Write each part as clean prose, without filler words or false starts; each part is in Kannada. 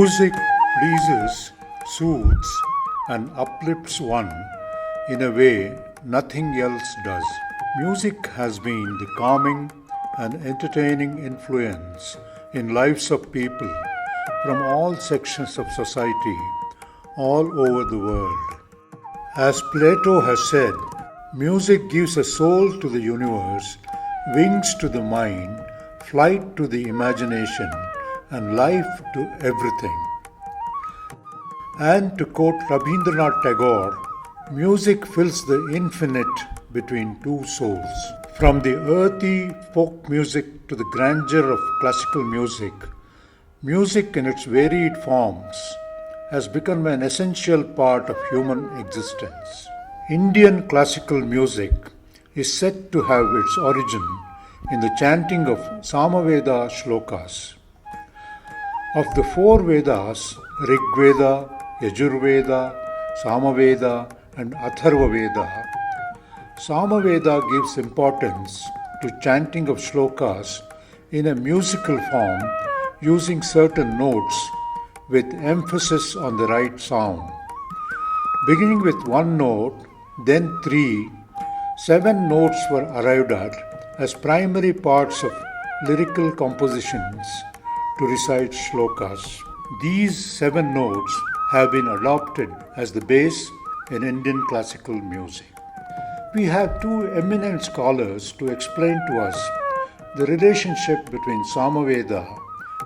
Music pleases, soothes, and uplifts one in a way nothing else does. Music has been the calming and entertaining influence in lives of people from all sections of society all over the world. As Plato has said, music gives a soul to the universe, wings to the mind, flight to the imagination, and life to everything. And to quote Rabindranath Tagore, music fills the infinite between two souls. From the earthy folk music to the grandeur of classical music, music in its varied forms has become an essential part of human existence. Indian classical music is said to have its origin in the chanting of Samaveda shlokas. Of the four Vedas, Rig Veda, Yajurveda, Samaveda, and Atharva Veda, Samaveda gives importance to chanting of shlokas in a musical form using certain notes with emphasis on the right sound. Beginning with one note, then three, 7 notes were arrived at as primary parts of lyrical compositions to recite shlokas. These 7 notes have been adopted as the base in Indian classical music. We have two eminent scholars to explain to us the relationship between Samaveda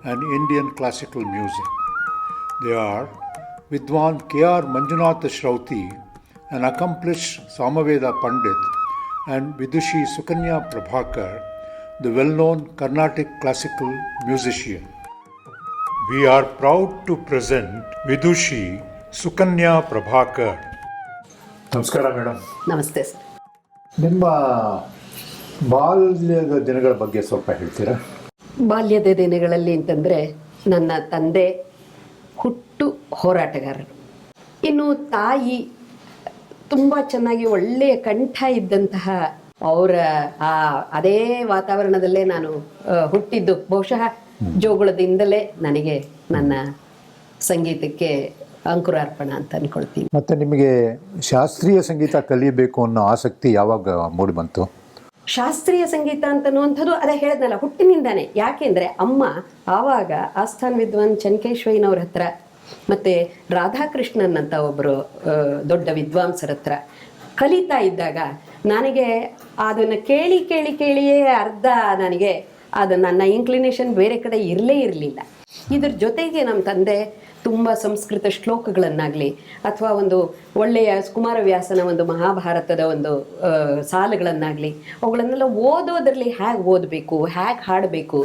and Indian classical music. They are Vidwan K.R. Manjunatha Shrauti, an accomplished Samaveda Pandit, and Vidushi Sukanya Prabhakar, the well-known Carnatic classical musician. We are proud to present Vidushi Sukanya Prabhakar. ನಮಸ್ಕಾರ ಮೇಡಮ್. ನಮಸ್ತೆ ಸರ್. ನಿಮ್ಮ ಬಾಲ್ಯದ ದಿನಗಳ ಬಗ್ಗೆ ಸ್ವಲ್ಪ ಹೇಳ್ತೀರಾ? ಬಾಲ್ಯದ ದಿನಗಳಲ್ಲಿ ಅಂತಂದರೆ ನನ್ನ ತಂದೆ ಹುಟ್ಟು ಹೋರಾಟಗಾರರು, ಇನ್ನು ತಾಯಿ ತುಂಬ ಚೆನ್ನಾಗಿ ಒಳ್ಳೆಯ ಕಂಠ ಇದ್ದಂತಹ ಅವರ ಅದೇ ವಾತಾವರಣದಲ್ಲೇ ನಾನು ಹುಟ್ಟಿದ್ದು. ಬಹುಶಃ ಜೋಗುಳದಿಂದಲೇ ನನಗೆ ನನ್ನ ಸಂಗೀತಕ್ಕೆ ಅಂಕುರಾರ್ಪಣ ಅಂತ ಅಂದ್ಕೊಳ್ತೀನಿ. ಮತ್ತು ನಿಮಗೆ ಶಾಸ್ತ್ರೀಯ ಸಂಗೀತ ಕಲಿಯಬೇಕು ಅನ್ನೋ ಆಸಕ್ತಿ ಯಾವಾಗ ಮೂಡಿ ಬಂತು? ಶಾಸ್ತ್ರೀಯ ಸಂಗೀತ ಅಂತನ್ನುವಂಥದ್ದು ಅದೇ ಹೇಳಿದ್ನಲ್ಲ, ಹುಟ್ಟಿನಿಂದಾನೆ. ಯಾಕೆಂದರೆ ಅಮ್ಮ ಆವಾಗ ಆಸ್ಥಾನ್ ವಿದ್ವಾನ್ ಚೆನ್ನಕೇಶ್ವಯ್ಯನವ್ರ ಹತ್ರ ಮತ್ತು ರಾಧಾಕೃಷ್ಣನ್ ಅಂತ ಒಬ್ಬರು ದೊಡ್ಡ ವಿದ್ವಾಂಸರ ಹತ್ರ ಕಲಿತಾ ಇದ್ದಾಗ ನನಗೆ ಅದನ್ನು ಕೇಳಿಯೇ ಅರ್ಧ ನನಗೆ ಅದು ನನ್ನ ಇನ್ಕ್ಲಿನೇಷನ್ ಬೇರೆ ಕಡೆ ಇರಲಿಲ್ಲ. ಇದ್ರ ಜೊತೆಗೆ ನಮ್ಮ ತಂದೆ ತುಂಬ ಸಂಸ್ಕೃತ ಶ್ಲೋಕಗಳನ್ನಾಗಲಿ ಅಥವಾ ಒಂದು ಒಳ್ಳೆಯ ಕುಮಾರವ್ಯಾಸನ ಒಂದು ಮಹಾಭಾರತದ ಒಂದು ಸಾಲುಗಳನ್ನಾಗಲಿ ಅವುಗಳನ್ನೆಲ್ಲ ಓದೋದ್ರಲ್ಲಿ ಹೇಗೆ ಓದಬೇಕು, ಹೇಗೆ ಹಾಡಬೇಕು,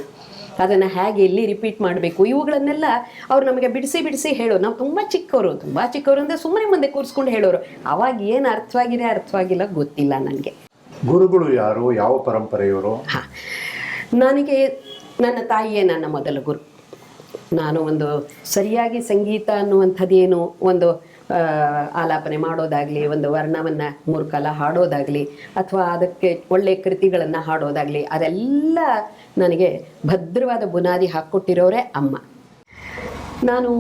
ಅದನ್ನು ಹೇಗೆ ಎಲ್ಲಿ ರಿಪೀಟ್ ಮಾಡಬೇಕು, ಇವುಗಳನ್ನೆಲ್ಲ ಅವ್ರು ನಮಗೆ ಬಿಡಿಸಿ ಹೇಳೋರು. ನಾವು ತುಂಬ ಚಿಕ್ಕವರು ಅಂದರೆ ಸುಮ್ಮನೆ ಮುಂದೆ ಕೂರಿಸ್ಕೊಂಡು ಹೇಳೋರು. ಅವಾಗ ಏನು ಅರ್ಥವಾಗಿಲ್ಲ ಗೊತ್ತಿಲ್ಲ ನನಗೆ. ಗುರುಗಳು ಯಾರು, ಯಾವ ಪರಂಪರೆಯವರು? ನನಗೆ ನನ್ನ ತಾಯಿಯೇ ನನ್ನ ಮೊದಲ ಗುರು. ನಾನು ಒಂದು ಸರಿಯಾಗಿ ಸಂಗೀತ ಅನ್ನುವಂಥದ್ದೇನು, ಒಂದು ಆಲಾಪನೆ ಮಾಡೋದಾಗಲಿ, ಒಂದು ವರ್ಣವನ್ನು 3 ಕಾಲ ಹಾಡೋದಾಗಲಿ, ಅಥವಾ ಅದಕ್ಕೆ ಒಳ್ಳೆಯ ಕೃತಿಗಳನ್ನು ಹಾಡೋದಾಗಲಿ, ಅದೆಲ್ಲ ನನಗೆ ಭದ್ರವಾದ ಬುನಾದಿ ಹಾಕ್ಕೊಟ್ಟಿರೋರೇ ಅಮ್ಮ. ನಾನು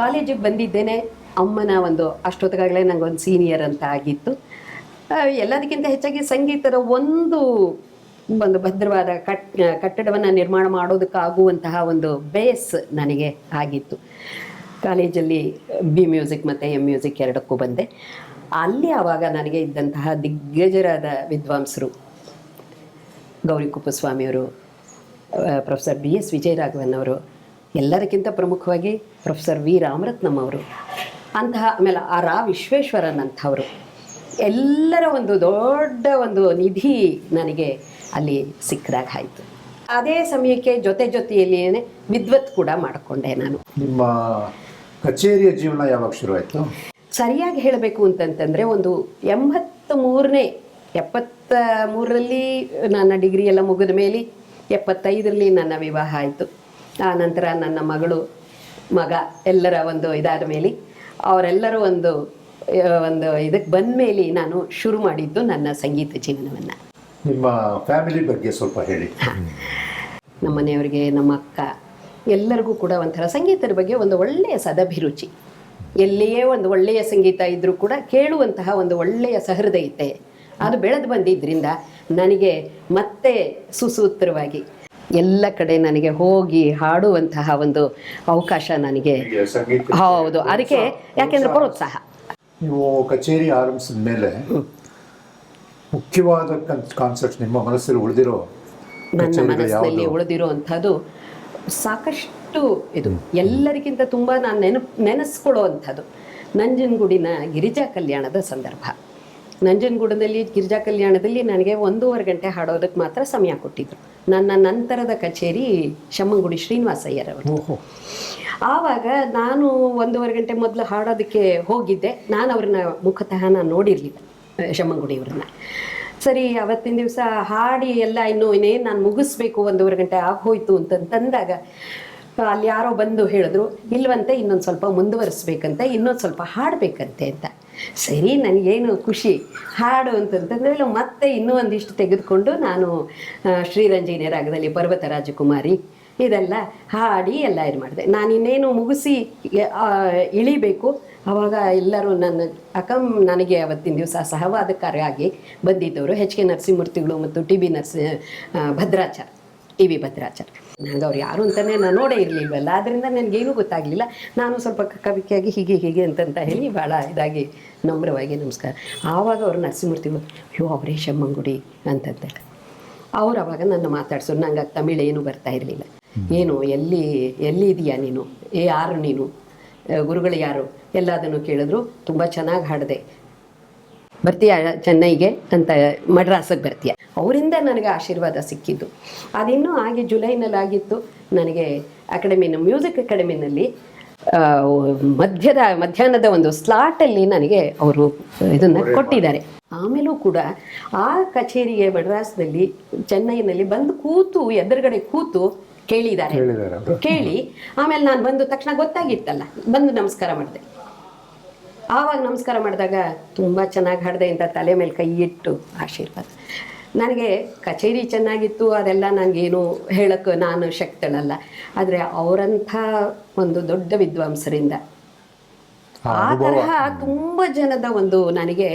ಕಾಲೇಜಿಗೆ ಬಂದಿದ್ದೇನೆ, ಅಮ್ಮನ ಒಂದು ಅಷ್ಟೊತ್ತಿಗಾಗಲೇ ನನಗೊಂದು ಸೀನಿಯರ್ ಅಂತ ಆಗಿತ್ತು. ಎಲ್ಲದಕ್ಕಿಂತ ಹೆಚ್ಚಾಗಿ ಸಂಗೀತದ ಒಂದು ಭದ್ರವಾದ ಕಟ್ಟಡವನ್ನು ನಿರ್ಮಾಣ ಮಾಡೋದಕ್ಕಾಗುವಂತಹ ಒಂದು ಬೇಸ್ ನನಗೆ ಆಗಿತ್ತು. ಕಾಲೇಜಲ್ಲಿ ಬಿ ಮ್ಯೂಸಿಕ್ ಮತ್ತು ಎಮ್ ಮ್ಯೂಸಿಕ್ ಎರಡಕ್ಕೂ ಬಂದೆ. ಅಲ್ಲಿ ಆವಾಗ ನನಗೆ ಇದ್ದಂತಹ ದಿಗ್ಗಜರಾದ ವಿದ್ವಾಂಸರು ಗೌರಿ ಕುಪ್ಪಸ್ವಾಮಿಯವರು, ಪ್ರೊಫೆಸರ್ BS ವಿಜಯರಾಘವನ್ ಅವರು, ಎಲ್ಲದಕ್ಕಿಂತ ಪ್ರಮುಖವಾಗಿ ಪ್ರೊಫೆಸರ್ ವಿ ರಾಮರತ್ನಂ ಅವರು, ಆಮೇಲೆ ರಾ ವಿಶ್ವೇಶ್ವರನ್ ಅಂಥವರು, ಎಲ್ಲರ ಒಂದು ದೊಡ್ಡ ಒಂದು ನಿಧಿ ನನಗೆ ಅಲ್ಲಿ ಸಿಕ್ಕದಾಗ ಆಯಿತು. ಅದೇ ಸಮಯಕ್ಕೆ ಜೊತೆಯಲ್ಲಿಯೇ ವಿದ್ವತ್ ಕೂಡ ಮಾಡಿಕೊಂಡೆ ನಾನು. ನಿಮ್ಮ ಕಚೇರಿಯ ಜೀವನ ಯಾವಾಗ ಶುರುವಾಯಿತು? ಸರಿಯಾಗಿ ಹೇಳಬೇಕು ಅಂತಂತಂದರೆ ಒಂದು 73ರಲ್ಲಿ ನನ್ನ ಡಿಗ್ರಿ ಎಲ್ಲ ಮುಗಿದ ಮೇಲೆ 75ರಲ್ಲಿ ನನ್ನ ವಿವಾಹ ಆಯಿತು. ಆ ನಂತರ ನನ್ನ ಮಗ ಎಲ್ಲರ ಒಂದು ಇದಾದ ಮೇಲೆ ಅವರೆಲ್ಲರೂ ಒಂದು ಇದಕ್ಕೆ ಬಂದ ಮೇಲೆ ನಾನು ಶುರು ಮಾಡಿದ್ದು ನನ್ನ ಸಂಗೀತ ಜೀವನವನ್ನು. ನಿಮ್ಮ ಫ್ಯಾಮಿಲಿ ಬಗ್ಗೆ ಸ್ವಲ್ಪ ಹೇಳಿ. ನಮ್ಮ ಮನೆಯವರಿಗೆ ನಮ್ಮ ಅಕ್ಕ, ಎಲ್ಲರಿಗೂ ಕೂಡ ಒಂಥರ ಸಂಗೀತದ ಬಗ್ಗೆ ಒಂದು ಒಳ್ಳೆಯ ಸದಭಿರುಚಿ. ಎಲ್ಲಿಯೇ ಒಂದು ಒಳ್ಳೆಯ ಸಂಗೀತ ಇದ್ದರೂ ಕೂಡ ಕೇಳುವಂತಹ ಒಂದು ಒಳ್ಳೆಯ ಸಹೃದಯತೆ ಅದು ಬೆಳೆದು ಬಂದಿದ್ದರಿಂದ ನನಗೆ ಮತ್ತೆ ಸುಸೂತ್ರವಾಗಿ ಎಲ್ಲ ಕಡೆ ನನಗೆ ಹೋಗಿ ಹಾಡುವಂತಹ ಒಂದು ಅವಕಾಶ ನನಗೆ. ಹೌದು, ಅದಕ್ಕೆ ಯಾಕೆಂದರೆ ಪ್ರೋತ್ಸಾಹ. ನೀವು ಕಚೇರಿ ಆರಂಭಿಸಿದ ಮೇಲೆ ಮುಖ್ಯವಾದ ಕಾನ್ಸೆಪ್ಟ್ ನಿಮ್ಮ ಮನಸ್ಸಲ್ಲಿ ಉಳಿದಿರೋ, ನನ್ನ ಮನಸ್ಸಿನಲ್ಲಿ ಉಳಿದಿರೋ ಅಂಥದ್ದು ಸಾಕಷ್ಟು ಇದು ಎಲ್ಲರಿಗಿಂತ ತುಂಬ ನಾನು ನೆನೆಸ್ಕೊಳ್ಳೋ ಅಂಥದ್ದು ನಂಜನಗೂಡಿನ ಗಿರಿಜಾ ಕಲ್ಯಾಣದ ಸಂದರ್ಭ. ನಂಜನಗೂಡಿನಲ್ಲಿ ಗಿರಿಜಾ ಕಲ್ಯಾಣದಲ್ಲಿ ನನಗೆ 1.5 ಗಂಟೆ ಹಾಡೋದಕ್ಕೆ ಮಾತ್ರ ಸಮಯ ಕೊಟ್ಟಿದ್ರು. ನನ್ನ ನಂತರದ ಕಚೇರಿ ಶಮ್ಮಂಗುಡಿ ಶ್ರೀನಿವಾಸಯ್ಯರವರು. ಆವಾಗ ನಾನು 1.5 ಗಂಟೆ ಮೊದಲು ಹಾಡೋದಕ್ಕೆ ಹೋಗಿದ್ದೆ. ನಾನು ಅವ್ರನ್ನ ಮುಖತಃ ನಾನು ನೋಡಿರಲಿಲ್ಲ, ಶಮ್ಮಂಗುಡಿಯವ್ರನ್ನ. ಸರಿ, ಅವತ್ತಿನ ದಿವಸ ಹಾಡಿ ಎಲ್ಲ ಇನ್ನೇನು ನಾನು ಮುಗಿಸ್ಬೇಕು, 1.5 ಗಂಟೆ ಆಗೋಯ್ತು ಅಂತಂದಾಗ ಅಲ್ಲಿ ಯಾರೋ ಬಂದು ಹೇಳಿದ್ರು, ಇಲ್ವಂತೆ ಇನ್ನೊಂದು ಸ್ವಲ್ಪ ಮುಂದುವರಿಸ್ಬೇಕಂತೆ, ಇನ್ನೊಂದು ಸ್ವಲ್ಪ ಹಾಡಬೇಕಂತೆ ಅಂತ. ಸರಿ, ನನಗೇನು ಖುಷಿ ಹಾಡು ಅಂತಂತಂದ್ರೆ ಮತ್ತೆ ಇನ್ನೂ ಒಂದಿಷ್ಟು ತೆಗೆದುಕೊಂಡು ನಾನು ಶ್ರೀರಂಜನಿ ರಾಗದಲ್ಲಿ ಪರ್ವತ ರಾಜಕುಮಾರಿ ಇದೆಲ್ಲ ಹಾಡಿ ಎಲ್ಲ ಇದು ಮಾಡಿದೆ. ನಾನು ಇನ್ನೇನು ಮುಗಿಸಿ ಇಳಿಬೇಕು, ಆವಾಗ ಎಲ್ಲರೂ ನನಗೆ ಅವತ್ತಿನ ದಿವಸ ಸಹವಾದಕಾರಿಯಾಗಿ ಬಂದಿದ್ದವರು HK ನರಸಿಂಹಮೂರ್ತಿಗಳು ಮತ್ತು ಭದ್ರಾಚಾರ್, ಟಿ ವಿ ಭದ್ರಾಚಾರ್. ನಂಗೆ ಅವ್ರು ಯಾರು ಅಂತಲೇ ನಾನು ನೋಡೇ ಇರಲಿಲ್ವಲ್ಲ, ಆದ್ದರಿಂದ ನನಗೇನೂ ಗೊತ್ತಾಗಲಿಲ್ಲ. ನಾನು ಸ್ವಲ್ಪ ಕವಿಕೆಯಾಗಿ ಹೀಗೆ ಅಂತಂತ ಹೇಳಿ ಭಾಳ ಇದಾಗಿ ನಮ್ರವಾಗಿ ನಮಸ್ಕಾರ. ಆವಾಗ ಅವರು ನರಸಿಂಹಮೂರ್ತಿಗಳು, ಅಯ್ಯೋ ಅವರೇ ಶಮ್ಮಂಗುಡಿ ಅಂತಂತಾರೆ. ಅವ್ರು ಅವಾಗ ನನ್ನ ಮಾತಾಡ್ಸೋರು. ನಂಗೆ ತಮಿಳು ಏನೂ ಬರ್ತಾ ಇರಲಿಲ್ಲ. ಏನು ಎಲ್ಲಿ ಇದೆಯಾ ನೀನು, ಯಾರು ನೀನು, ಗುರುಗಳು ಯಾರು ಎಲ್ಲದನ್ನು ಕೇಳಿದ್ರು. ತುಂಬ ಚೆನ್ನಾಗಿ ಹಾಡಿದೆ, ಬರ್ತೀಯ ಚೆನ್ನೈಗೆ ಅಂತ, ಮಡ್ರಾಸಿಗೆ ಬರ್ತೀಯ. ಅವರಿಂದ ನನಗೆ ಆಶೀರ್ವಾದ ಸಿಕ್ಕಿದ್ದು. ಅದಿನ್ನೂ ಹಾಗೆ ಜುಲೈನಲ್ಲಿ ಆಗಿತ್ತು. ನನಗೆ ಮ್ಯೂಸಿಕ್ ಅಕಾಡೆಮಿನಲ್ಲಿ ಮಧ್ಯಾಹ್ನದ ಒಂದು ಸ್ಲಾಟಲ್ಲಿ ನನಗೆ ಅವರು ಇದನ್ನು ಕೊಟ್ಟಿದ್ದಾರೆ. ಆಮೇಲೂ ಕೂಡ ಆ ಕಚೇರಿಗೆ ಮಡ್ರಾಸ್ನಲ್ಲಿ ಚೆನ್ನೈನಲ್ಲಿ ಬಂದು ಕೂತು ಎದುರುಗಡೆ ಕೂತು ಕೇಳಿದ್ದಾರೆ. ಕೇಳಿ ಆಮೇಲೆ ನಾನು ಬಂದು ತಕ್ಷಣ ಗೊತ್ತಾಗಿತ್ತಲ್ಲ, ಬಂದು ನಮಸ್ಕಾರ ಮಾಡಿದೆ. ಆವಾಗ ನಮಸ್ಕಾರ ಮಾಡಿದಾಗ ತುಂಬ ಚೆನ್ನಾಗಿ ಹಾಡಿದೆ ಅಂತ ತಲೆ ಮೇಲೆ ಕೈ ಇಟ್ಟು ಆಶೀರ್ವಾದ. ನನಗೆ ಕಚೇರಿ ಚೆನ್ನಾಗಿತ್ತು, ಅದೆಲ್ಲ ನನಗೇನು ಹೇಳೋಕ್ಕೆ ನಾನು ಶಕ್ತಳಲ್ಲ. ಆದರೆ ಅವರಂಥ ಒಂದು ದೊಡ್ಡ ವಿದ್ವಾಂಸರಿಂದ ಆ ತರಹ ತುಂಬ ಜನದ ಒಂದು ನನಗೆ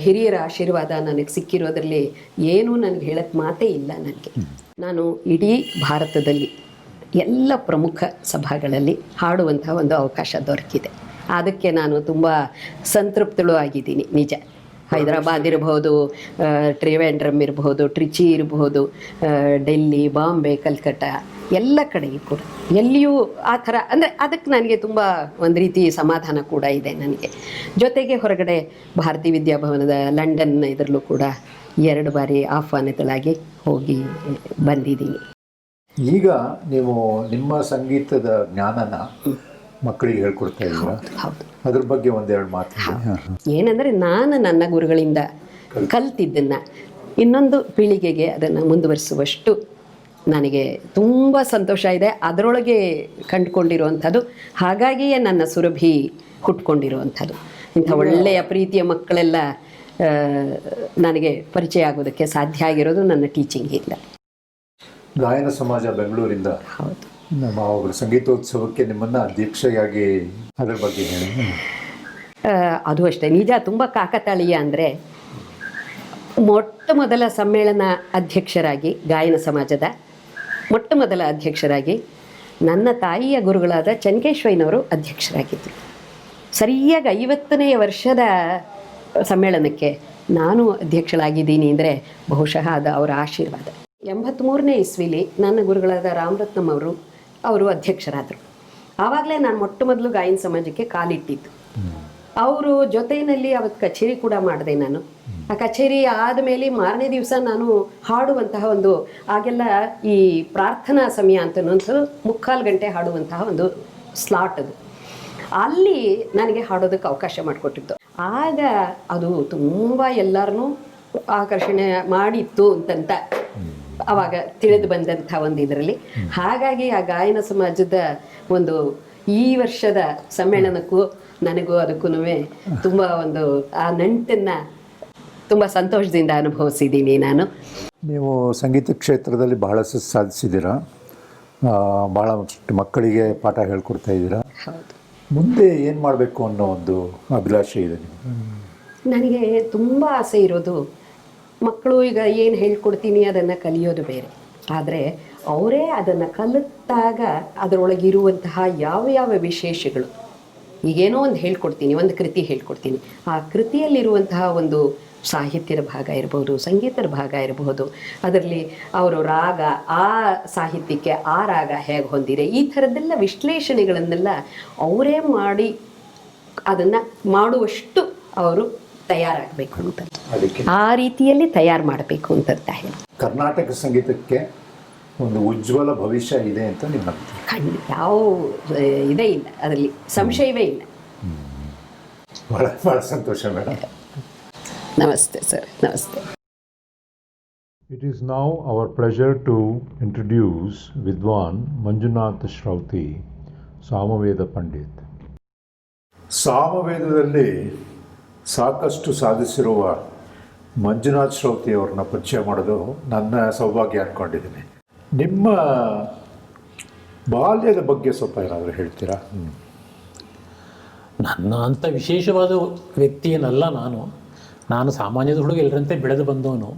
ಹಿರಿಯರ ಆಶೀರ್ವಾದ ನನಗೆ ಸಿಕ್ಕಿರೋದ್ರಲ್ಲಿ ಏನೂ ನನಗೆ ಹೇಳಕ್ಕೆ ಮಾತೇ ಇಲ್ಲ. ನಾನು ಇಡೀ ಭಾರತದಲ್ಲಿ ಎಲ್ಲ ಪ್ರಮುಖ ಸಭಾಗಳಲ್ಲಿ ಹಾಡುವಂಥ ಒಂದು ಅವಕಾಶ ದೊರಕಿದೆ. ಅದಕ್ಕೆ ನಾನು ತುಂಬ ಸಂತೃಪ್ತಳು ಆಗಿದ್ದೀನಿ ನಿಜ. ಹೈದರಾಬಾದ್ ಇರಬಹುದು, ಟ್ರಿವೆಂಡ್ರಮ್ ಇರಬಹುದು, ಟ್ರಿಚಿ ಇರಬಹುದು, ಡೆಲ್ಲಿ, ಬಾಂಬೆ, ಕಲ್ಕಟ್ಟ, ಎಲ್ಲ ಕಡೆಗೂ ಕೂಡ ಎಲ್ಲಿಯೂ ಆ ಥರ ಅಂದರೆ ಅದಕ್ಕೆ ನನಗೆ ತುಂಬ ಒಂದು ರೀತಿ ಸಮಾಧಾನ ಕೂಡ ಇದೆ ನನಗೆ. ಜೊತೆಗೆ ಹೊರಗಡೆ ಭಾರತೀಯ ವಿದ್ಯಾಭವನದ ಲಂಡನ್ ಇದರಲ್ಲೂ ಕೂಡ 2 ಬಾರಿ ಆಹ್ವಾನಿತಳಾಗಿ ಹೋಗಿ ಬಂದಿದ್ದೀನಿ. ಈಗ ನೀವು ನಿಮ್ಮ ಸಂಗೀತದ ಜ್ಞಾನನ ಮಕ್ಕಳಿಗೆ ಹೇಳ್ಕೊಡ್ತಾ ಇದ್ದೀರಾ? ಹೌದು. ಅದ್ರ ಬಗ್ಗೆ ಒಂದೆರಡು ಮಾತು. ಏನಂದರೆ ನಾನು ನನ್ನ ಗುರುಗಳಿಂದ ಕಲ್ತಿದ್ದನ್ನು ಇನ್ನೊಂದು ಪೀಳಿಗೆಗೆ ಅದನ್ನು ಮುಂದುವರಿಸುವಷ್ಟು ನನಗೆ ತುಂಬ ಸಂತೋಷ ಇದೆ. ಅದರೊಳಗೆ ಕಂಡುಕೊಂಡಿರುವಂಥದ್ದು, ಹಾಗಾಗಿಯೇ ನನ್ನ ಸುರಭಿ ಹುಟ್ಕೊಂಡಿರುವಂಥದ್ದು. ಇಂಥ ಒಳ್ಳೆಯ ಪ್ರೀತಿಯ ಮಕ್ಕಳೆಲ್ಲ ನನಗೆ ಪರಿಚಯ ಆಗೋದಕ್ಕೆ ಸಾಧ್ಯ ಆಗಿರೋದು ನನ್ನ ಟೀಚಿಂಗಿಂದ. ಗಾಯನ ಸಮಾಜ ಬೆಂಗಳೂರಿಂದ ಹೌದು ನಮ್ಮ ಅವರು ಸಂಗೀತೋತ್ಸವಕ್ಕೆ ನಿಮ್ಮನ್ನು ಅಧ್ಯಕ್ಷೆಯಾಗಿ, ಅದರ ಬಗ್ಗೆ ಹೇಳಿ. ಅದು ಅಷ್ಟೇ ನಿಜ, ತುಂಬ ಕಾಕತಾಳೀಯ. ಅಂದರೆ ಮೊಟ್ಟ ಮೊದಲ ಸಮ್ಮೇಳನ ಅಧ್ಯಕ್ಷರಾಗಿ, ಗಾಯನ ಸಮಾಜದ ಮೊಟ್ಟ ಮೊದಲ ಅಧ್ಯಕ್ಷರಾಗಿ ನನ್ನ ತಾಯಿಯ ಗುರುಗಳಾದ ಚೆನ್ನಕೇಶವಯ್ಯನವರು ಅಧ್ಯಕ್ಷರಾಗಿದ್ದರು. ಸರಿಯಾಗಿ 50ನೇ ವರ್ಷದ ಸಮ್ಮೇಳನಕ್ಕೆ ನಾನು ಅಧ್ಯಕ್ಷಳಾಗಿದ್ದೀನಿ ಅಂದರೆ ಬಹುಶಃ ಅದು ಅವರ ಆಶೀರ್ವಾದ. 83ನೇ ಇಸ್ವಿಲಿ ನನ್ನ ಗುರುಗಳಾದ ರಾಮರತ್ನಂ ಅವರು ಅಧ್ಯಕ್ಷರಾದರು. ಆವಾಗಲೇ ನಾನು ಮೊಟ್ಟ ಮೊದಲು ಗಾಯನ ಸಮಾಜಕ್ಕೆ ಕಾಲಿಟ್ಟಿದ್ದು. ಅವರು ಜೊತೆಯಲ್ಲಿ ಅವತ್ತು ಕಚೇರಿ ಕೂಡ ಮಾಡಿದೆ ನಾನು. ಆ ಕಚೇರಿ ಆದಮೇಲೆ ಮಾರನೇ ದಿವಸ ನಾನು ಹಾಡುವಂತಹ ಒಂದು, ಆಗೆಲ್ಲ ಈ ಪ್ರಾರ್ಥನಾ ಸಮಯ ಅಂತನ್ನುವಂಥದ್ದು 3/4 ಗಂಟೆ ಹಾಡುವಂತಹ ಒಂದು ಸ್ಲಾಟ್ ಅದು. ಅಲ್ಲಿ ನನಗೆ ಹಾಡೋದಕ್ಕೆ ಅವಕಾಶ ಮಾಡಿಕೊಟ್ಟಿತ್ತು. ಆಗ ಅದು ತುಂಬ ಎಲ್ಲರನ್ನೂ ಆಕರ್ಷಣೆ ಮಾಡಿತ್ತು ಅಂತಂತ ಆವಾಗ ತಿಳಿದು ಬಂದಂಥ ಒಂದು ಇದರಲ್ಲಿ. ಹಾಗಾಗಿ ಆ ಗಾಯನ ಸಮಾಜದ ಒಂದು ಈ ವರ್ಷದ ಸಮ್ಮೇಳನಕ್ಕೂ ನನಗೂ ಅದಕ್ಕೂ ತುಂಬ ಒಂದು ಆ ನಂಟನ್ನು ತುಂಬ ಸಂತೋಷದಿಂದ ಅನುಭವಿಸಿದ್ದೀನಿ ನಾನು. ನೀವು ಸಂಗೀತ ಕ್ಷೇತ್ರದಲ್ಲಿ ಬಹಳಷ್ಟು ಸಾಧಿಸಿದ್ದೀರಾ. ಭಾಳ ಮಕ್ಕಳಿಗೆ ಪಾಠ ಹೇಳ್ಕೊಡ್ತಾ ಇದ್ದೀರಾ. ಹೌದು. ಮುಂದೆ ಏನು ಮಾಡಬೇಕು ಅನ್ನೋ ಒಂದು ಅಭಿಲಾಷೆ ಇದೆ ನಿಮಗೆ? ನನಗೆ ತುಂಬ ಆಸೆ ಇರೋದು, ಮಕ್ಕಳು ಈಗ ಏನು ಹೇಳ್ಕೊಡ್ತೀನಿ ಅದನ್ನು ಕಲಿಯೋದು ಬೇರೆ, ಆದರೆ ಅವರೇ ಅದನ್ನು ಕಲಿತಾಗ ಅದರೊಳಗಿರುವಂತಹ ಯಾವ ಯಾವ ವಿಶೇಷಗಳು, ಈಗೇನೋ ಒಂದು ಹೇಳ್ಕೊಡ್ತೀನಿ, ಒಂದು ಕೃತಿ ಹೇಳ್ಕೊಡ್ತೀನಿ, ಆ ಕೃತಿಯಲ್ಲಿರುವಂತಹ ಒಂದು ಸಾಹಿತ್ಯದ ಭಾಗ ಇರ್ಬೋದು, ಸಂಗೀತದ ಭಾಗ ಇರಬಹುದು, ಅದರಲ್ಲಿ ಅವರು ರಾಗ, ಆ ಸಾಹಿತ್ಯಕ್ಕೆ ಆ ರಾಗ ಹೇಗೆ ಹೊಂದಿದೆ, ಈ ಥರದ್ದೆಲ್ಲ ವಿಶ್ಲೇಷಣೆಗಳನ್ನೆಲ್ಲ ಅವರೇ ಮಾಡಿ ಅದನ್ನು ಮಾಡುವಷ್ಟು ಅವರು ತಯಾರಾಗಬೇಕು ಅಂತ, ಅದಕ್ಕೆ ಆ ರೀತಿಯಲ್ಲಿ ತಯಾರು ಮಾಡಬೇಕು ಅಂತ ಹೇಳಿ. ಕರ್ನಾಟಕ ಸಂಗೀತಕ್ಕೆ ಒಂದು ಉಜ್ವಲ ಭವಿಷ್ಯ ಇದೆ ಅಂತ ನಿಮ್ಮ ಅಭಿಪ್ರಾಯ? ಖಂಡಿತ, ಯಾವ ಇದೇ ಇಲ್ಲ, ಅದರಲ್ಲಿ ಸಂಶಯವೇ ಇಲ್ಲ. ಭಾಳ ಭಾಳ ಸಂತೋಷ ಮೇಡಮ್. ನಮಸ್ತೆ ಸರ್, ನಮಸ್ತೆ. It is now our pleasure to introduce Vidwan Manjunath Shrauti, Samaveda Pandit. ಸಾಮವೇದದಲ್ಲಿ ಸಾಕಷ್ಟು ಸಾಧಿಸಿರುವ ಮಂಜುನಾಥ್ ಶ್ರೌತಿ ಅವ್ರನ್ನ ಪರಿಚಯ ಮಾಡೋದು ನನ್ನ ಸೌಭಾಗ್ಯ ಅಂದ್ಕೊಂಡಿದ್ದೀನಿ. ನಿಮ್ಮ ಬಾಲ್ಯದ ಬಗ್ಗೆ ಸ್ವಲ್ಪ ಏನಾದರೂ ಹೇಳ್ತೀರಾ? ನನ್ನ ಅಂಥ ವಿಶೇಷವಾದ ವ್ಯಕ್ತಿ ಏನಲ್ಲ. ನಾನು ಸಾಮಾನ್ಯದ ಹುಡುಗ, ಎಲ್ಲರಂತೆ ಬೆಳೆದು ಬಂದವನು.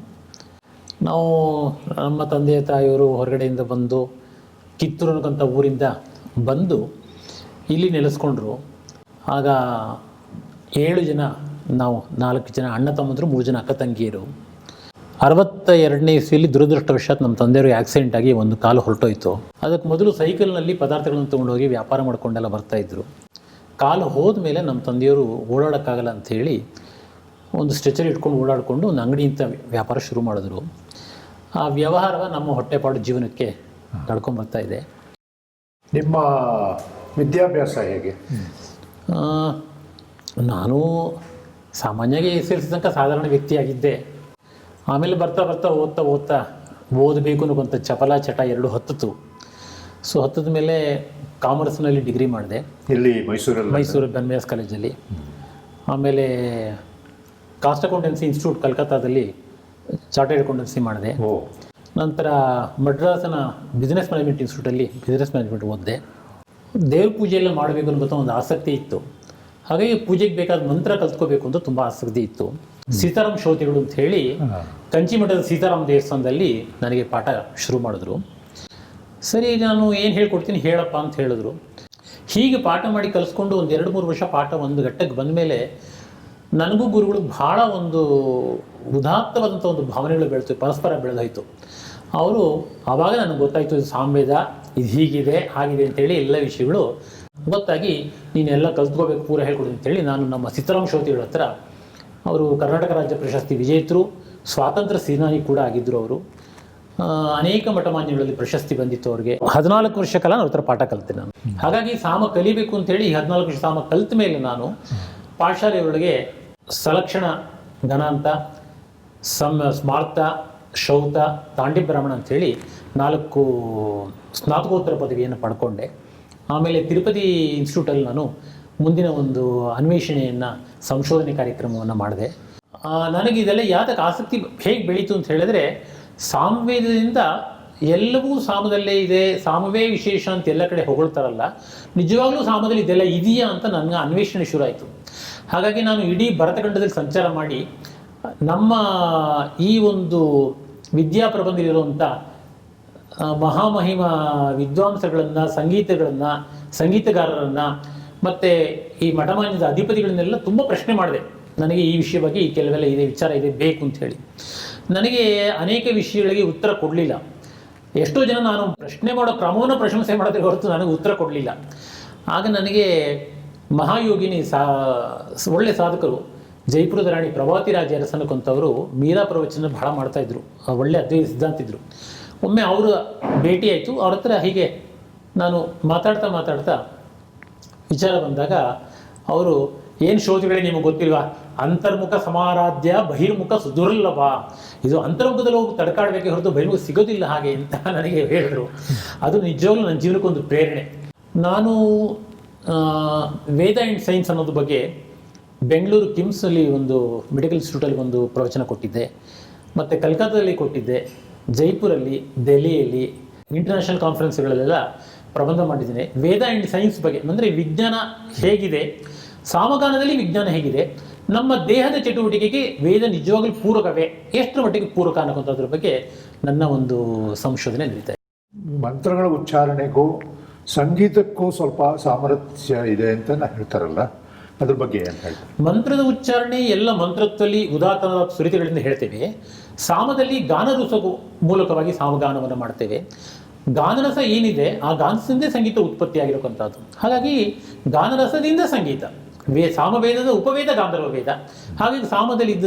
ನಾವು ನಮ್ಮ ತಂದೆ ತಾಯಿಯವರು ಹೊರಗಡೆಯಿಂದ ಬಂದು ಕಿತ್ತೂರು ಅನ್ನೋಂಥ ಊರಿಂದ ಬಂದು ಇಲ್ಲಿ ನೆಲೆಸ್ಕೊಂಡ್ರು. ಆಗ 7 ಜನ, ನಾವು 4 ಜನ ಅಣ್ಣ ತಮ್ಮಂದರು, 3 ಜನ ಅಕ್ಕ ತಂಗಿಯರು. 62ನೇ ಇಸ್ವಿಯಲ್ಲಿ ದುರದೃಷ್ಟವಶಾತ್ ನಮ್ಮ ತಂದೆಯವರು ಆಕ್ಸಿಡೆಂಟ್ ಆಗಿ ಒಂದು ಕಾಲು ಹೊರಟೋಯ್ತು. ಅದಕ್ಕೆ ಮೊದಲು ಸೈಕಲ್ನಲ್ಲಿ ಪದಾರ್ಥಗಳನ್ನು ತೊಗೊಂಡೋಗಿ ವ್ಯಾಪಾರ ಮಾಡ್ಕೊಂಡೆಲ್ಲ ಬರ್ತಾಯಿದ್ರು. ಕಾಲು ಹೋದ ಮೇಲೆ ನಮ್ಮ ತಂದೆಯವರು ಓಡಾಡೋಕ್ಕಾಗಲ್ಲ ಅಂಥೇಳಿ ಒಂದು ಸ್ಟ್ರೆಚರ್ ಇಟ್ಕೊಂಡು ಓಡಾಡಿಕೊಂಡು ಒಂದು ಅಂಗಡಿಯಿಂದ ವ್ಯಾಪಾರ ಶುರು ಮಾಡಿದ್ರು. ಆ ವ್ಯವಹಾರ ನಮ್ಮ ಹೊಟ್ಟೆಪಾಡು ಜೀವನಕ್ಕೆ ನಡ್ಕೊಂಬರ್ತಾ ಇದೆ. ನಿಮ್ಮ ವಿದ್ಯಾಭ್ಯಾಸ ಹೇಗೆ? ನಾನು ಸಾಮಾನ್ಯವಾಗಿ SLC ತನಕ ಸಾಧಾರಣ ವ್ಯಕ್ತಿಯಾಗಿದ್ದೆ. ಆಮೇಲೆ ಬರ್ತಾ ಓದ್ತಾ ಓದಬೇಕು ಅನ್ನೋಂಥ ಚಪಲ ಚಟ 2 ಹತ್ತಿತು. ಸೊ ಹತ್ತದ ಮೇಲೆ ಕಾಮರ್ಸ್ನಲ್ಲಿ ಡಿಗ್ರಿ ಮಾಡಿದೆ, ಇಲ್ಲಿ ಮೈಸೂರು ಬೆನ್ಮೇಸ್ ಕಾಲೇಜಲ್ಲಿ. ಆಮೇಲೆ ಕಾಸ್ಟ್ ಅಕೌಂಟೆನ್ಸಿ ಇನ್ಸ್ಟಿಟ್ಯೂಟ್ ಕಲ್ಕತ್ತಾದಲ್ಲಿ ಚಾರ್ಟೆಡ್ ಅಕೌಂಟೆನ್ಸಿ ಮಾಡಿದೆ. ನಂತರ ಮಡ್ರಾಸನ ಬಿಸ್ನೆಸ್ ಮ್ಯಾನೇಜ್ಮೆಂಟ್ ಇನ್ಸ್ಟಿಟ್ಯೂಟಲ್ಲಿ ಬಿಸ್ನೆಸ್ ಮ್ಯಾನೇಜ್ಮೆಂಟ್ ಓದಿದೆ. ದೇವ್ರ ಪೂಜೆಯೆಲ್ಲ ಮಾಡಬೇಕು ಅನ್ನೋ ಒಂದು ಆಸಕ್ತಿ ಇತ್ತು. ಹಾಗಾಗಿ ಪೂಜೆಗೆ ಬೇಕಾದ ಮಂತ್ರ ಕಲ್ತ್ಕೋಬೇಕು ಅಂತ ತುಂಬ ಆಸಕ್ತಿ ಇತ್ತು. ಸೀತಾರಾಮ್ ಶ್ರೌತಿಗಳು ಅಂತ ಹೇಳಿ ಕಂಚಿಮಠದ ಸೀತಾರಾಮ್ ದೇವಸ್ಥಾನದಲ್ಲಿ ನನಗೆ ಪಾಠ ಶುರು ಮಾಡಿದ್ರು. ಸರಿ, ನಾನು ಏನು ಹೇಳ್ಕೊಡ್ತೀನಿ ಹೇಳಪ್ಪ ಅಂತ ಹೇಳಿದ್ರು. ಹೀಗೆ ಪಾಠ ಮಾಡಿ ಕಲಿಸ್ಕೊಂಡು ಒಂದು 2-3 ವರ್ಷ ಪಾಠ ಒಂದು ಘಟ್ಟಕ್ಕೆ ಬಂದ ಮೇಲೆ ನನಗೂ ಗುರುಗಳು ಭಾಳ ಒಂದು ಉದಾತ್ತವಾದಂಥ ಒಂದು ಭಾವನೆಗಳು ಪರಸ್ಪರ ಬೆಳೆದೋಯ್ತು. ಅವರು ಆವಾಗ ನನಗೆ ಗೊತ್ತಾಯಿತು, ಇದು ಸಾಮವೇದ, ಇದು ಹೀಗಿದೆ ಹಾಗಿದೆ ಅಂತೇಳಿ ಎಲ್ಲ ವಿಷಯಗಳು ಗೊತ್ತಾಗಿ ನೀನೆಲ್ಲ ಕಲ್ತ್ಕೋಬೇಕು, ಪೂರ ಹೇಳ್ಕೊಡ್ತೀನಿ ಅಂತೇಳಿ ನಾನು ನಮ್ಮ ಸೀತಾರಾಮ್ ಶ್ರೌತಿಗಳ ಹತ್ರ, ಅವರು ಕರ್ನಾಟಕ ರಾಜ್ಯ ಪ್ರಶಸ್ತಿ ವಿಜೇತರು, ಸ್ವಾತಂತ್ರ್ಯ ಸೇನಾನಿ ಕೂಡ ಆಗಿದ್ದರು. ಅವರು ಅನೇಕ ಮಠಮಾನ್ಯಗಳಲ್ಲಿ ಪ್ರಶಸ್ತಿ ಬಂದಿತ್ತು ಅವ್ರಿಗೆ. 14 ವರ್ಷ ಕಾಲ ಅವ್ರ ಹತ್ರ ಪಾಠ ಕಲಿತೆ ನಾನು. ಹಾಗಾಗಿ ಸಾಮ ಕಲಿಬೇಕು ಅಂತೇಳಿ 14 ವರ್ಷ ಸಾಮ ಕಲಿತ ಮೇಲೆ ನಾನು ಪಾಠಶಾಲೆಯೊಳಗೆ ಸಲಕ್ಷಣ, ಗಣಾಂತ, ಸ್ಮಾರ್ತ, ಶೌತ, ತಾಂಡಿಬ್ರಾಹ್ಮಣ ಅಂಥೇಳಿ 4 ಸ್ನಾತಕೋತ್ತರ ಪದವಿಯನ್ನು ಪಡ್ಕೊಂಡೆ. ಆಮೇಲೆ ತಿರುಪತಿ ಇನ್ಸ್ಟಿಟ್ಯೂಟಲ್ಲಿ ನಾನು ಮುಂದಿನ ಒಂದು ಅನ್ವೇಷಣೆಯನ್ನು, ಸಂಶೋಧನೆ ಕಾರ್ಯಕ್ರಮವನ್ನು ಮಾಡಿದೆ. ನನಗೆ ಇದೆಲ್ಲ ಯಾತಕ್ಕೆ ಆಸಕ್ತಿ ಹೇಗೆ ಬೆಳೀತು ಅಂತ ಹೇಳಿದ್ರೆ, ಸಾಮವೇದದಿಂದ ಎಲ್ಲವೂ ಸಾಮದಲ್ಲೇ ಇದೆ, ಸಾಮವೇ ವಿಶೇಷ ಅಂತ ಎಲ್ಲ ಕಡೆ ಹೊಗಳ್ತಾರಲ್ಲ, ನಿಜವಾಗ್ಲೂ ಸಾಮದಲ್ಲಿ ಇದೆಲ್ಲ ಇದೆಯಾ ಅಂತ ನನಗೆ ಅನ್ವೇಷಣೆ ಶುರು ಆಯಿತು. ಹಾಗಾಗಿ ನಾನು ಇಡೀ ಭರತಖಂಡದಲ್ಲಿ ಸಂಚಾರ ಮಾಡಿ ನಮ್ಮ ಈ ಒಂದು ವಿದ್ಯಾಪ್ರಬಂಧದಲ್ಲಿರುವಂಥ ಮಹಾಮಹಿಮ ವಿದ್ವಾಂಸಗಳನ್ನು, ಸಂಗೀತಗಾರರನ್ನು ಮತ್ತು ಈ ಮಠಮಾನ್ಯದ ಅಧಿಪತಿಗಳನ್ನೆಲ್ಲ ತುಂಬ ಪ್ರಶ್ನೆ ಮಾಡಿದೆ. ನನಗೆ ಈ ವಿಷಯ ಬಗ್ಗೆ ಈ ಕೆಲವೆಲ್ಲ ಇದೆ, ವಿಚಾರ ಇದೆ, ಬೇಕು ಅಂತ ಹೇಳಿ. ನನಗೆ ಅನೇಕ ವಿಷಯಗಳಿಗೆ ಉತ್ತರ ಕೊಡಲಿಲ್ಲ. ಎಷ್ಟೋ ಜನ ನಾನು ಪ್ರಶ್ನೆ ಮಾಡೋ ಕ್ರಮವನ್ನು ಪ್ರಶಂಸೆ ಮಾಡೋದೇ ಹೊರತು ನನಗೆ ಉತ್ತರ ಕೊಡಲಿಲ್ಲ. ಆಗ ನನಗೆ ಮಹಾಯೋಗಿನಿ ಒಳ್ಳೆ ಸಾಧಕರು, ಜೈಪುರದ ರಾಣಿ ಪ್ರಭಾವತಿ ರಾಜ ಅರಸನಕ್ಕಂಥವರು ಮೀರಾ ಪ್ರವಚನ ಬಹಳ ಮಾಡ್ತಾಯಿದ್ರು, ಒಳ್ಳೆ ಅದ್ವೈತ ಸಿದ್ಧಾಂತಿದ್ರು. ಒಮ್ಮೆ ಅವರು ಭೇಟಿ ಆಯಿತು. ಅವ್ರ ಹತ್ರ ಹೀಗೆ ನಾನು ಮಾತಾಡ್ತಾ ವಿಚಾರ ಬಂದಾಗ ಅವರು, ಏನು ಶ್ರೋತಿಗಳೇ ನಿಮಗೆ ಗೊತ್ತಿಲ್ವಾ, ಅಂತರ್ಮುಖ ಸಮಾರಾಧ್ಯ ಬಹಿರ್ಮುಖ ಸುದುರ್ಲಭ, ಇದು ಅಂತರ್ಮುಖದಲ್ಲಿ ಹೋಗಿ ತಡ್ಕಾಡಬೇಕೆ ಹೊರತು ಬಹಿರ್ಮುಖ ಸಿಗೋದಿಲ್ಲ ಹಾಗೆ ಅಂತ ನನಗೆ ಹೇಳಿದ್ರು. ಅದು ನಿಜವಾಗ್ಲೂ ನನ್ನ ಜೀವನಕ್ಕೊಂದು ಪ್ರೇರಣೆ. ನಾನು ವೇದ ಆ್ಯಂಡ್ ಸೈನ್ಸ್ ಅನ್ನೋದ್ರ ಬಗ್ಗೆ ಬೆಂಗಳೂರು ಕಿಮ್ಸಲ್ಲಿ ಒಂದು ಮೆಡಿಕಲ್ ಇನ್ಸ್ಟಿಟ್ಯೂಟಲ್ಲಿ ಒಂದು ಪ್ರವಚನ ಕೊಟ್ಟಿದ್ದೆ, ಮತ್ತು ಕಲ್ಕತ್ತಾದಲ್ಲಿ ಕೊಟ್ಟಿದ್ದೆ, ಜೈಪುರಲ್ಲಿ, ದೆಹಲಿಯಲ್ಲಿ, ಇಂಟರ್ನ್ಯಾಷನಲ್ ಕಾನ್ಫರೆನ್ಸ್ಗಳಲ್ಲೆಲ್ಲ ಪ್ರಬಂಧ ಮಾಡಿದ್ದೇನೆ. ವೇದ ಆ್ಯಂಡ್ ಸೈನ್ಸ್ ಬಗ್ಗೆ, ಅಂದರೆ ವಿಜ್ಞಾನ ಹೇಗಿದೆ, ಸಾಮಗಾನದಲ್ಲಿ ವಿಜ್ಞಾನ ಹೇಗಿದೆ, ನಮ್ಮ ದೇಹದ ಚಟುವಟಿಕೆಗೆ ವೇದ ನಿಜವಾಗ್ಲೂ ಪೂರಕವೇ, ಎಷ್ಟರ ಮಟ್ಟಿಗೆ ಪೂರಕ ಅನ್ನೋದ್ರ ಬಗ್ಗೆ ನನ್ನ ಒಂದು ಸಂಶೋಧನೆ ನಡೀತಾ ಇದೆ. ಮಂತ್ರಗಳ ಉಚ್ಚಾರಣೆಗೂ ಸಂಗೀತಕ್ಕೂ ಸ್ವಲ್ಪ ಸಾಮರಸ್ಯ ಇದೆ ಅಂತ ಹೇಳ್ತಾರಲ್ಲ, ಅದ್ರ ಬಗ್ಗೆ ಏನು ಹೇಳ್ತಾರೆ? ಮಂತ್ರದ ಉಚ್ಚಾರಣೆ ಎಲ್ಲ ಮಂತ್ರತ್ವದಲ್ಲಿ ಉದಾತ್ತದ ಸುರಿತಗಳಿಂದ ಹೇಳ್ತೇವೆ. ಸಾಮದಲ್ಲಿ ಗಾನರಸಗೂ ಮೂಲಕವಾಗಿ ಸಾಮಗಾನವನ್ನು ಮಾಡ್ತೇವೆ. ಗಾನರಸ ಏನಿದೆ ಆ ಗಾನದಿಂದ ಸಂಗೀತ ಉತ್ಪತ್ತಿಯಾಗಿರತಕ್ಕಂಥದ್ದು. ಹಾಗಾಗಿ ಗಾನರಸದಿಂದ ಸಂಗೀತ, ಸಾಮವೇದದ ಉಪವೇದ ಗಾಂಧರ್ವ ವೇದ. ಹಾಗಾಗಿ ಸಾಮದಲ್ಲಿದ್ದ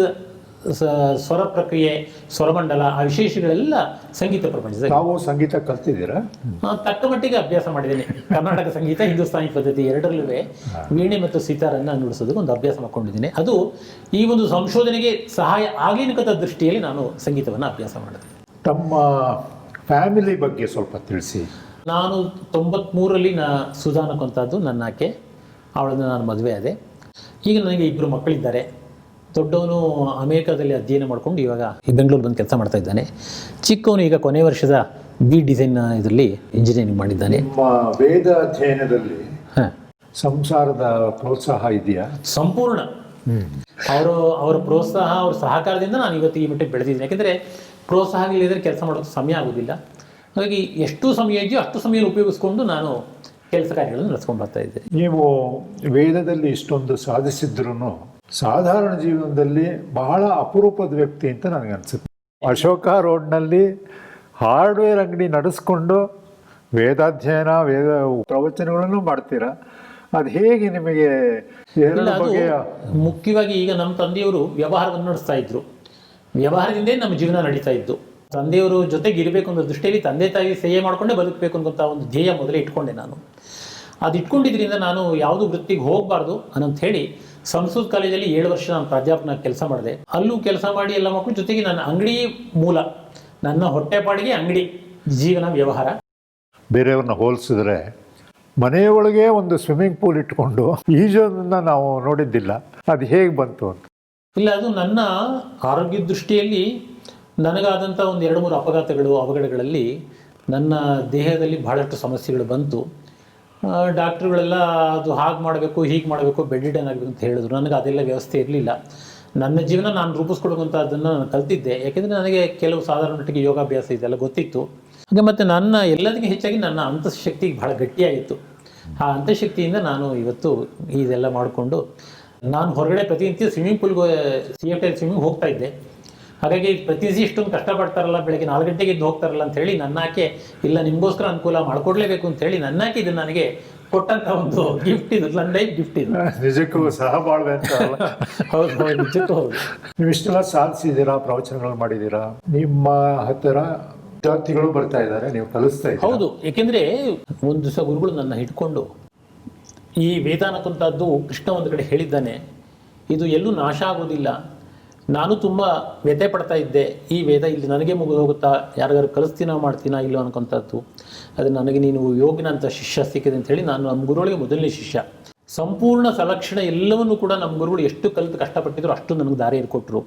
ಸ್ವರ ಪ್ರಕ್ರಿಯೆ, ಸ್ವರಮಂಡಲ, ಆ ವಿಶೇಷಗಳೆಲ್ಲ ಸಂಗೀತ ಪ್ರಪಂಚದಲ್ಲಿ. ನಾವು ಸಂಗೀತ ಕಲ್ತಿದ್ದೀರಾ? ತಕ್ಕ ಮಟ್ಟಿಗೆ ಅಭ್ಯಾಸ ಮಾಡಿದ್ದೇನೆ. ಕರ್ನಾಟಕ ಸಂಗೀತ, ಹಿಂದೂಸ್ತಾನಿ ಪದ್ಧತಿ ಎರಡರಲ್ಲೂ ವೀಣೆ ಮತ್ತು ಸಿತಾರನ್ನು ನುಡಿಸೋದಕ್ಕೆ ಒಂದು ಅಭ್ಯಾಸ ಮಾಡ್ಕೊಂಡಿದ್ದೀನಿ. ಅದು ಈ ಒಂದು ಸಂಶೋಧನೆಗೆ ಸಹಾಯ ಆಗಲಿನಕದ ದೃಷ್ಟಿಯಲ್ಲಿ ನಾನು ಸಂಗೀತವನ್ನು ಅಭ್ಯಾಸ ಮಾಡಿದೆ. ತಮ್ಮ ಫ್ಯಾಮಿಲಿ ಬಗ್ಗೆ ಸ್ವಲ್ಪ ತಿಳಿಸಿ. ನಾನು 93ರಲ್ಲಿ ಸುಧಾನಕ್ಕಂಥದ್ದು ನನ್ನ ಆಕೆ, ಅವಳನ್ನು ನಾನು ಮದುವೆ ಆದೆ. ಈಗ ನನಗೆ 2 ಮಕ್ಕಳಿದ್ದಾರೆ. ದೊಡ್ಡವನು ಅಮೇರಿಕಾದಲ್ಲಿ ಅಧ್ಯಯನ ಮಾಡಿಕೊಂಡು ಇವಾಗ ಬೆಂಗಳೂರು ಬಂದು ಕೆಲಸ ಮಾಡ್ತಾ ಇದ್ದಾನೆ. ಚಿಕ್ಕವನು ಈಗ ಕೊನೆ ವರ್ಷದ ಡಿಸೈನ್ ಇದರಲ್ಲಿ ಇಂಜಿನಿಯರಿಂಗ್ ಮಾಡಿದ್ದಾನೆ. ನಿಮ್ಮ ವೇದ ಅಧ್ಯಯನದಲ್ಲಿ ಸಂಸಾರದ ಪ್ರೋತ್ಸಾಹ ಇದೆಯಾ? ಸಂಪೂರ್ಣ. ಅವರ ಪ್ರೋತ್ಸಾಹ, ಅವರ ಸಹಕಾರದಿಂದ ನಾನು ಇವತ್ತು ಈ ಮಟ್ಟಿಗೆ ಬೆಳೆದಿದ್ದೀನಿ. ಯಾಕೆಂದರೆ ಪ್ರೋತ್ಸಾಹ ಇಲ್ಲದ್ರೆ ಕೆಲಸ ಮಾಡೋಕ್ಕೆ ಸಮಯ ಆಗೋದಿಲ್ಲ. ಹಾಗಾಗಿ ಎಷ್ಟು ಸಮಯ ಇದೆಯೋ ಅಷ್ಟು ಸಮಯ ಉಪಯೋಗಿಸ್ಕೊಂಡು ನಾನು ಕೆಲಸ ಕಾರ್ಯಗಳನ್ನು ನಡೆಸ್ಕೊಂಡು ಬರ್ತಾ ಇದ್ದೆ. ನೀವು ವೇದದಲ್ಲಿ ಇಷ್ಟೊಂದು ಸಾಧಿಸಿದ್ರೂ ಸಾಧಾರಣ ಜೀವನದಲ್ಲಿ ಬಹಳ ಅಪರೂಪದ ವ್ಯಕ್ತಿ ಅಂತ ನನಗೆ ಅನಿಸುತ್ತೆ. ಅಶೋಕ ರೋಡ್ನಲ್ಲಿ ಹಾರ್ಡ್ವೇರ್ ಅಂಗಡಿ ನಡೆಸ್ಕೊಂಡು ವೇದಾಧ್ಯಯನ, ವೇದ ಪ್ರವಚನಗಳನ್ನು ಮಾಡ್ತೀರಾ. ಅದು ಹೇಗೆ ನಿಮಗೆ ಎರಡು ಬಗೆಯ? ಮುಖ್ಯವಾಗಿ ಈಗ ನಮ್ಮ ತಂದೆಯವರು ವ್ಯವಹಾರವನ್ನು ನಡೆಸ್ತಾ ಇದ್ರು. ವ್ಯವಹಾರದಿಂದೇ ನಮ್ಮ ಜೀವನ ನಡೀತಾ ಇತ್ತು. ತಂದೆಯವರು ಜೊತೆಗೆ ಇರಬೇಕು ಅನ್ನೋ ದೃಷ್ಟಿಯಲ್ಲಿ ತಂದೆ ತಾಯಿ ಸೇವೆ ಮಾಡಿಕೊಂಡೇ ಬದುಕಬೇಕು ಅನ್ನೋಂಥ ಒಂದು ಧ್ಯೇಯ ಮೊದಲೇ ಇಟ್ಕೊಂಡೆ ನಾನು. ಅದು ಇಟ್ಕೊಂಡಿದ್ರಿಂದ ನಾನು ಯಾವುದು ವೃತ್ತಿಗೆ ಹೋಗಬಾರ್ದು ಅನ್ನೋಂತ ಹೇಳಿ ಸಂಸ್ಕೃತ ಕಾಲೇಜಲ್ಲಿ 7 ವರ್ಷ ನಾನು ಪ್ರಾಧ್ಯಾಪಕನ ಕೆಲಸ ಮಾಡಿದೆ. ಅಲ್ಲೂ ಕೆಲಸ ಮಾಡಿ ಎಲ್ಲ ಮಕ್ಕಳು ಜೊತೆಗೆ ನನ್ನ ಅಂಗಡಿ ಮೂಲ, ನನ್ನ ಹೊಟ್ಟೆಪಾಡಿಗೆ ಅಂಗಡಿ, ಜೀವನ, ವ್ಯವಹಾರ. ಬೇರೆಯವ್ರನ್ನ ಹೋಲಿಸಿದ್ರೆ ಮನೆಯೊಳಗೆ ಒಂದು ಸ್ವಿಮ್ಮಿಂಗ್ ಪೂಲ್ ಇಟ್ಕೊಂಡು ಈಜೋದನ್ನ ನಾವು ನೋಡಿದ್ದಿಲ್ಲ. ಅದು ಹೇಗೆ ಬಂತು ಅಂತ? ಇಲ್ಲ, ಅದು ನನ್ನ ಆರೋಗ್ಯ ದೃಷ್ಟಿಯಲ್ಲಿ ನನಗಾದಂಥ ಒಂದು 2-3 ಅವಘಡಗಳಲ್ಲಿ ನನ್ನ ದೇಹದಲ್ಲಿ ಬಹಳಷ್ಟು ಸಮಸ್ಯೆಗಳು ಬಂತು. ಡಾಕ್ಟ್ರುಗಳೆಲ್ಲ ಅದು ಹಾಗೆ ಮಾಡಬೇಕು, ಹೀಗೆ ಮಾಡಬೇಕು, ಬೆಡ್ ರಿಡನ್ ಆಗಬೇಕು ಅಂತ ಹೇಳಿದ್ರು. ನನಗೆ ಅದೆಲ್ಲ ವ್ಯವಸ್ಥೆ ಇರಲಿಲ್ಲ. ನನ್ನ ಜೀವನ ನಾನು ರೂಪಿಸ್ಕೊಡುವಂಥದ್ದನ್ನು ನಾನು ಕಲ್ತಿದ್ದೆ. ಯಾಕೆಂದರೆ ನನಗೆ ಕೆಲವು ಸಾಧಾರಣ ಮಟ್ಟಿಗೆ ಯೋಗಾಭ್ಯಾಸ ಇದೆಲ್ಲ ಗೊತ್ತಿತ್ತು. ಹಾಗೆ ಮತ್ತು ನನ್ನ ಎಲ್ಲದಕ್ಕಿಂತ ಹೆಚ್ಚಾಗಿ ನನ್ನ ಅಂತಃಶಕ್ತಿ ಬಹಳ ಗಟ್ಟಿಯಾಗಿತ್ತು. ಆ ಅಂತಃಶಕ್ತಿಯಿಂದ ನಾನು ಇವತ್ತು ಇದೆಲ್ಲ ಮಾಡಿಕೊಂಡು ನಾನು ಹೊರಗಡೆ ಪ್ರತಿನಿತ್ಯ ಸ್ವಿಮ್ಮಿಂಗ್ ಪೂಲ್ಗೆ CFTL ಸ್ವಿಮ್ಮಿಂಗ್ ಹೋಗ್ತಾ ಇದ್ದೆ. ಹಾಗಾಗಿ ಪ್ರತಿನಿತ್ಯ ಇಷ್ಟೊಂದು ಕಷ್ಟಪಡ್ತಾರಲ್ಲ, ಬೆಳಗ್ಗೆ 4 ಗಂಟೆಗೆ ಎದ್ದು ಹೋಗ್ತಾರಲ್ಲ ಅಂತ ಹೇಳಿ ನನ್ನಾಕೆ ಇಲ್ಲ ನಿಮಗೋಸ್ಕರ ಅನುಕೂಲ ಮಾಡಿಕೊಡ್ಲೇಬೇಕು ಅಂತ ಹೇಳಿ ನನ್ನಾಕೆ ಇದು ನನಗೆ ಕೊಟ್ಟಂಥ ಒಂದು ಗಿಫ್ಟ್ ಇದು, ನನ್ನ ಲೈಫ್ ಗಿಫ್ಟ್ ಇದು. ನಿಜಕ್ಕೂ ಸಹ ಬಾಳ್ವೆ ಅಂತ. ಹೌದು ಹೌದು, ನಿಜಕ್ಕೂ ಹೌದು. ನೀವು ಇಷ್ಟೆಲ್ಲ ಸಾಧಿಸಿದ್ದೀರಾ, ಪ್ರವಚನಗಳು ಮಾಡಿದ್ದೀರಾ, ನಿಮ್ಮ ಹತ್ತಿರ ವಿದ್ಯಾರ್ಥಿಗಳು ಬರ್ತಾ ಇದ್ದಾರೆ, ನೀವು ಕಲಿಸ್ತಾ ಇದ್ದೀರಾ. ಹೌದು, ಏಕೆಂದರೆ ಒಂದು ದಿವಸ ಗುರುಗಳು ನನ್ನ ಹಿಡ್ಕೊಂಡು ಈ ವೇದ ಅನ್ನಕ್ಕಂಥದ್ದು ಕೃಷ್ಣ ಒಂದು ಕಡೆ ಹೇಳಿದ್ದಾನೆ, ಇದು ಎಲ್ಲೂ ನಾಶ ಆಗೋದಿಲ್ಲ. ನಾನು ತುಂಬ ವ್ಯಥೆ ಪಡ್ತಾ ಇದ್ದೆ, ಈ ವೇದ ಇಲ್ಲಿ ನನಗೆ ಮುಗಿದು ಹೋಗುತ್ತಾ, ಯಾರಿಗಾರು ಕಲಿಸ್ತೀನೋ ಮಾಡ್ತೀನಾ ಇಲ್ಲೋ ಅನ್ನೋಂಥದ್ದು. ಅದು ನನಗೆ ನೀನು ಯೋಗಿನಂಥ ಶಿಷ್ಯ ಸಿಕ್ಕಿದೆ ಅಂತ ಹೇಳಿ ನಾನು ನಮ್ಮ ಗುರುಗಳಿಗೆ ಮೊದಲನೇ ಶಿಷ್ಯ. ಸಂಪೂರ್ಣ ಸಲಕ್ಷಣ ಎಲ್ಲವನ್ನೂ ಕೂಡ ನಮ್ಮ ಗುರುಗಳು ಎಷ್ಟು ಕಲಿತು ಕಷ್ಟಪಟ್ಟಿದ್ರು ಅಷ್ಟು ನನಗೆ ದಾರಿ ಕೊಟ್ಟರು.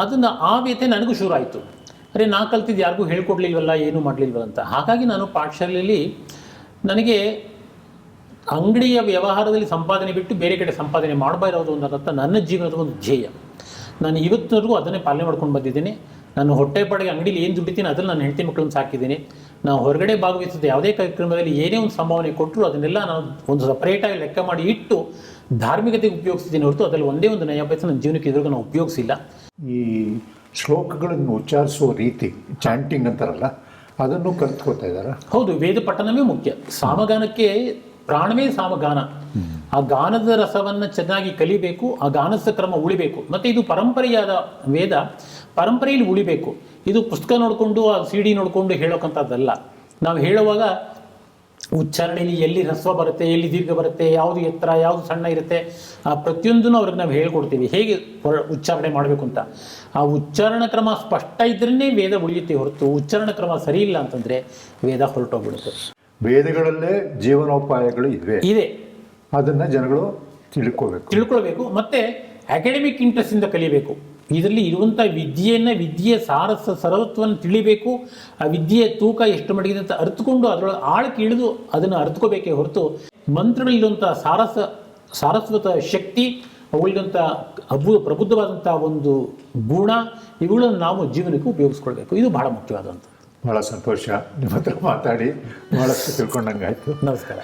ಅದನ್ನು ಆ ವ್ಯಥೆ ನನಗೂ ಶುರು ಆಯಿತು. ಅರೆ, ನಾ ಕಲ್ತಿದ್ದು ಯಾರಿಗೂ ಹೇಳ್ಕೊಡ್ಲಿಲ್ವಲ್ಲ, ಏನೂ ಮಾಡಲಿಲ್ವಲ್ಲ ಅಂತ. ಹಾಗಾಗಿ ನಾನು ಪಾಠಶಾಲೆಯಲ್ಲಿ ನನಗೆ ಅಂಗಡಿಯ ವ್ಯವಹಾರದಲ್ಲಿ ಸಂಪಾದನೆ ಬಿಟ್ಟು ಬೇರೆ ಕಡೆ ಸಂಪಾದನೆ ಮಾಡಬಾರದು ಅನ್ನೋದಂಥ ನನ್ನ ಜೀವನದ ಒಂದು ಧ್ಯೇಯ. ನಾನು ಇವತ್ತಿನವರೆಗೂ ಅದನ್ನೇ ಪಾಲನೆ ಮಾಡ್ಕೊಂಡು ಬಂದಿದ್ದೀನಿ. ನಾನು ಹೊಟ್ಟೆಪಾಡಿಗೆ ಅಂಗಡಿಲಿ ಏನು ದುಡಿತೀನಿ ಅದನ್ನು ನನ್ನ ಹೆಂಡತಿ ಮಕ್ಕಳನ್ನು ಸಾಕಿದ್ದೀನಿ. ನಾವು ಹೊರಗಡೆ ಭಾಗವಹಿಸಿದ ಯಾವುದೇ ಕಾರ್ಯಕ್ರಮದಲ್ಲಿ ಏನೇ ಒಂದು ಸಂಭಾವನೆ ಕೊಟ್ಟರು ಅದನ್ನೆಲ್ಲ ನಾನು ಒಂದು ಸಪ್ರೇಟಾಗಿ ಲೆಕ್ಕ ಮಾಡಿ ಇಟ್ಟು ಧಾರ್ಮಿಕತೆಗೆ ಉಪಯೋಗಿಸ್ತೀನಿ ಹೊರತು ಅದರಲ್ಲಿ ಒಂದೇ ಒಂದು ನಯ ಪೈಸೆ ನನ್ನ ಜೀವನಕ್ಕೆ ಇದ್ರಿಗೂ ನಾವು ಉಪಯೋಗಿಸಿಲ್ಲ. ಈ ಶ್ಲೋಕಗಳನ್ನು ಉಚ್ಚಾರಿಸುವ ರೀತಿ, ಚಾಂಟಿಂಗ್ ಅಂತಾರಲ್ಲ, ಅದನ್ನು ಕಲ್ತ್ಕೊಳ್ತಾ ಇದ್ದಾರೆ. ಹೌದು, ವೇದ ಪಠನವೇ ಮುಖ್ಯ. ಸಾಮಗಾನಕ್ಕೆ ಪ್ರಾಣವೇ ಸಾಮಗಾನ. ಆ ಗಾನದ ರಸವನ್ನು ಚೆನ್ನಾಗಿ ಕಲಿಬೇಕು, ಆ ಗಾನದ ಕ್ರಮ ಉಳಿಬೇಕು. ಮತ್ತು ಇದು ಪರಂಪರೆಯಾದ ವೇದ, ಪರಂಪರೆಯಲ್ಲಿ ಉಳಿಬೇಕು. ಇದು ಪುಸ್ತಕ ನೋಡಿಕೊಂಡು ಆ CD ನೋಡಿಕೊಂಡು ಹೇಳೋಕ್ಕಂಥದ್ದಲ್ಲ. ನಾವು ಹೇಳುವಾಗ ಉಚ್ಚಾರಣೆಯಲ್ಲಿ ಎಲ್ಲಿ ಹ್ರಸ್ವ ಬರುತ್ತೆ, ಎಲ್ಲಿ ದೀರ್ಘ ಬರುತ್ತೆ, ಯಾವುದು ಎತ್ತರ, ಯಾವುದು ಸಣ್ಣ ಇರುತ್ತೆ, ಆ ಪ್ರತಿಯೊಂದನ್ನು ಅವ್ರಿಗೆ ನಾವು ಹೇಳ್ಕೊಡ್ತೀವಿ ಹೇಗೆ ಉಚ್ಚಾರಣೆ ಮಾಡಬೇಕು ಅಂತ. ಆ ಉಚ್ಚಾರಣ ಕ್ರಮ ಸ್ಪಷ್ಟ ಇದ್ರೇ ವೇದ ಉಳಿಯುತ್ತೆ ಹೊರತು ಉಚ್ಚಾರಣ ಕ್ರಮ ಸರಿ ಇಲ್ಲ ಅಂತಂದರೆ ವೇದ ಹೊರಟೋಗ್ಬಿಡುತ್ತೆ. ವೇದಗಳಲ್ಲೇ ಜೀವನೋಪಾಯಗಳು ಇದೆ, ಅದನ್ನು ಜನಗಳು ತಿಳ್ಕೊಳ್ಬೇಕು. ಮತ್ತು ಅಕಾಡೆಮಿಕ್ ಇಂಟ್ರೆಸ್ಟಿಂದ ಕಲಿಬೇಕು. ಇದರಲ್ಲಿ ಇರುವಂಥ ವಿದ್ಯೆಯ ಸರ್ವತ್ವವನ್ನು ತಿಳಿಬೇಕು, ಆ ವಿದ್ಯೆಯ ತೂಕ ಎಷ್ಟು ಮಟ್ಟಿಗೆ ಅಂತ ಅರ್ಥಕೊಂಡು ಅದರೊಳಗೆ ಆಳಕ್ಕೆ ಇಳಿದು ಅದನ್ನು ಅರ್ಥಕೋಬೇಕೇ ಹೊರತು ಮಂತ್ರಗಳಿರುವಂಥ ಸಾರಸ್ವತ ಶಕ್ತಿ, ಅವುಗಳಿದಂಥ ಪ್ರಬುದ್ಧವಾದಂಥ ಒಂದು ಗುಣ, ಇವುಗಳನ್ನು ನಾವು ಜೀವನಕ್ಕೆ ಉಪಯೋಗಿಸ್ಕೊಳ್ಬೇಕು. ಇದು ಬಹಳ ಮುಖ್ಯವಾದಂಥ. ಭಾಳ ಸಂತೋಷ, ನಿಮ್ಮ ಹತ್ರ ಮಾತಾಡಿ ಭಾಳಷ್ಟು ತಿಳ್ಕೊಂಡಂಗಾಯ್ತು. ನಮಸ್ಕಾರ.